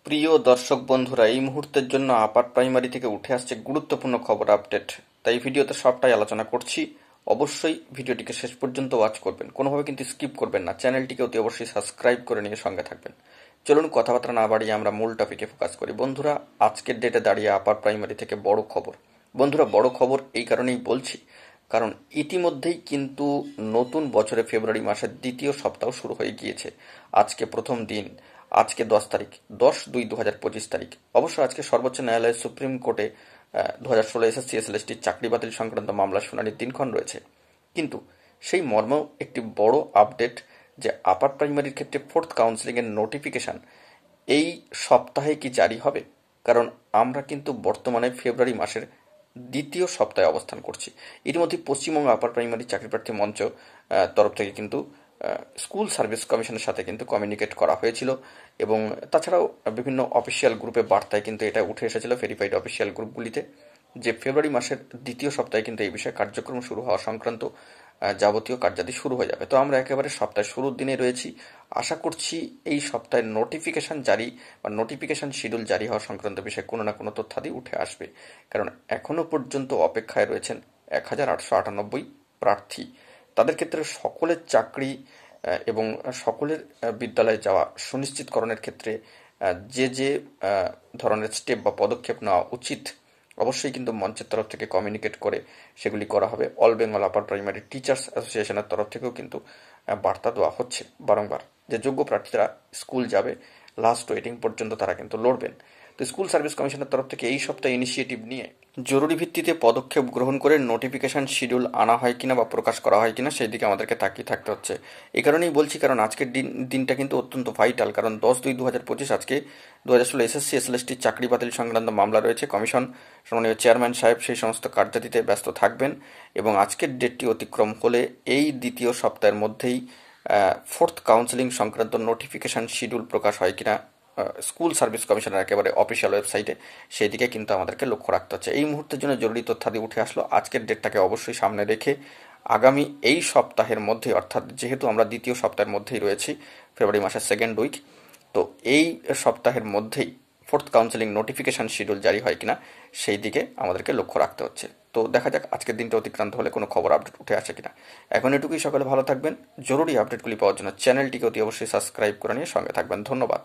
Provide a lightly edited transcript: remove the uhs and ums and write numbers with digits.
প্রিয় দর্শক বন্ধুরা, এই মুহূর্তের জন্য আপার প্রাইমারি থেকে উঠে আসছে গুরুত্বপূর্ণ খবর আপডেট। তাই ভিডিওতে সবটাই আলোচনা করছি। অবশ্যই ভিডিওটিকে শেষ পর্যন্ত ওয়াচ করবেন, কোনোভাবে কিন্তু স্কিপ করবেন না। চ্যানেলটিকে অতি অবশ্যই সাবস্ক্রাইব করে নিয়ে সঙ্গে থাকবেন। চলুন কথাবার্তা না বাড়িয়ে আমরা মূল টপিকে ফোকাস করি। বন্ধুরা, আজকের ডেটে দাঁড়িয়ে আপার প্রাইমারি থেকে বড় খবর। বন্ধুরা, বড় খবর এই কারণেই বলছি, কারণ ইতিমধ্যেই কিন্তু নতুন বছরে ফেব্রুয়ারি মাসের দ্বিতীয় সপ্তাহ শুরু হয়ে গিয়েছে। আজকে প্রথম দিন, আজকে 10 তারিখ, 10/2/2025 তারিখ। অবশ্য আজকে সর্বোচ্চ ন্যায়ালয়ের সুপ্রিম কোর্টে 2016 এসএসসি এসএলএসটি চাকরি বাতিল সংক্রান্ত মামলা শুনানির দিনক্ষণ রয়েছে। কিন্তু সেই মর্মেও একটি বড় আপডেট, যে আপার প্রাইমারির ক্ষেত্রে ফোর্থ কাউন্সিলিংয়ের নোটিফিকেশান এই সপ্তাহে কি জারি হবে? কারণ আমরা কিন্তু বর্তমানে ফেব্রুয়ারি মাসের দ্বিতীয় সপ্তাহে অবস্থান করছি। ইতিমধ্যে পশ্চিমবঙ্গ আপার প্রাইমারি চাকরি প্রার্থী মঞ্চ তরফ থেকে কিন্তু স্কুল সার্ভিস কমিশনের সাথে কিন্তু কমিউনিকেট করা হয়েছিল, এবং তাছাড়াও বিভিন্ন অফিসিয়াল গ্রুপে বার্তায় কিন্তু এটা উঠে এসেছিল, ভেরিফাইড অফিসিয়াল গ্রুপগুলিতে, যে ফেব্রুয়ারি মাসের দ্বিতীয় সপ্তাহে কিন্তু এই বিষয়ে কার্যক্রম শুরু হওয়া সংক্রান্ত যাবতীয় কার্যাদি শুরু হয়ে যাবে। তো আমরা একেবারে সপ্তাহের শুরুর দিনে রয়েছি। আশা করছি এই সপ্তাহে নোটিফিকেশান জারি বা নোটিফিকেশান শিডিউল জারি হওয়া সংক্রান্ত বিষয়ে কোনো না কোনো তথ্যাদি উঠে আসবে। কারণ এখনও পর্যন্ত অপেক্ষায় রয়েছেন 1898 প্রার্থী। তাদের ক্ষেত্রে সকলের চাকরি এবং সকলের বিদ্যালয়ে যাওয়া সুনিশ্চিতকরণের ক্ষেত্রে যে যে ধরনের স্টেপ বা পদক্ষেপ নেওয়া উচিত, অবশ্যই কিন্তু মঞ্চের তরফ থেকে কমিউনিকেট করে সেগুলি করা হবে। All Bengal upper primary teachers অ্যাসোসিয়েশনের তরফ থেকেও কিন্তু বার্তা দেওয়া হচ্ছে বারংবার, যে যোগ্য প্রার্থীরা স্কুল যাবে, লাস্ট ওয়েটিং পর্যন্ত তারা কিন্তু লড়বেন। তো স্কুল সার্ভিস কমিশনের তরফ থেকে এই সপ্তাহে ইনিশিয়েটিভ নিয়ে জরুরি ভিত্তিতে পদক্ষেপ গ্রহণ করে নোটিফিকেশান শিডিউল আনা হয় কিনা বা প্রকাশ করা হয় কিনা সেই দিকে আমাদেরকে তাকিয়ে থাকতে হচ্ছে। এই কারণেই বলছি, কারণ আজকের দিনটা কিন্তু অত্যন্ত ভাইটাল। কারণ 10/2/2025 আজকে 2016 এসএসসি এসএলএসটি চাকরি বাতিল সংক্রান্ত মামলা রয়েছে। কমিশন সম্মানীয় চেয়ারম্যান সাহেব সেই সমস্ত কার্যাদিতে ব্যস্ত থাকবেন, এবং আজকের ডেটটি অতিক্রম হলে এই দ্বিতীয় সপ্তাহের মধ্যেই ফোর্থ কাউন্সিলিং সংক্রান্ত নোটিফিকেশান শিডিউল প্রকাশ হয় কিনা স্কুল সার্ভিস কমিশনের একেবারে অফিসিয়াল ওয়েবসাইটে, সেই দিকে কিন্তু আমাদেরকে লক্ষ্য রাখতে হচ্ছে। এই মুহূর্তের জন্য জরুরি তথ্যাদি উঠে আসলো। আজকের ডেটটাকে অবশ্যই সামনে রেখে আগামী এই সপ্তাহের মধ্যে, অর্থাৎ যেহেতু আমরা দ্বিতীয় সপ্তাহের মধ্যেই রয়েছি, ফেব্রুয়ারি মাসের সেকেন্ড উইক, তো এই সপ্তাহের মধ্যেই ফোর্থ কাউন্সিলিং নোটিফিকেশান শিডিউল জারি হয় কিনা সেই দিকে আমাদেরকে লক্ষ্য রাখতে হচ্ছে। তো দেখা যাক আজকের দিনটা অতিক্রান্ত হলে কোনো খবর আপডেট উঠে আসে কিনা। এখন এটুকুই, সকালে ভালো থাকবেন। জরুরি আপডেটগুলি পাওয়ার জন্য চ্যানেলটিকে অতি অবশ্যই সাবস্ক্রাইব করে নিয়ে সঙ্গে থাকবেন। ধন্যবাদ।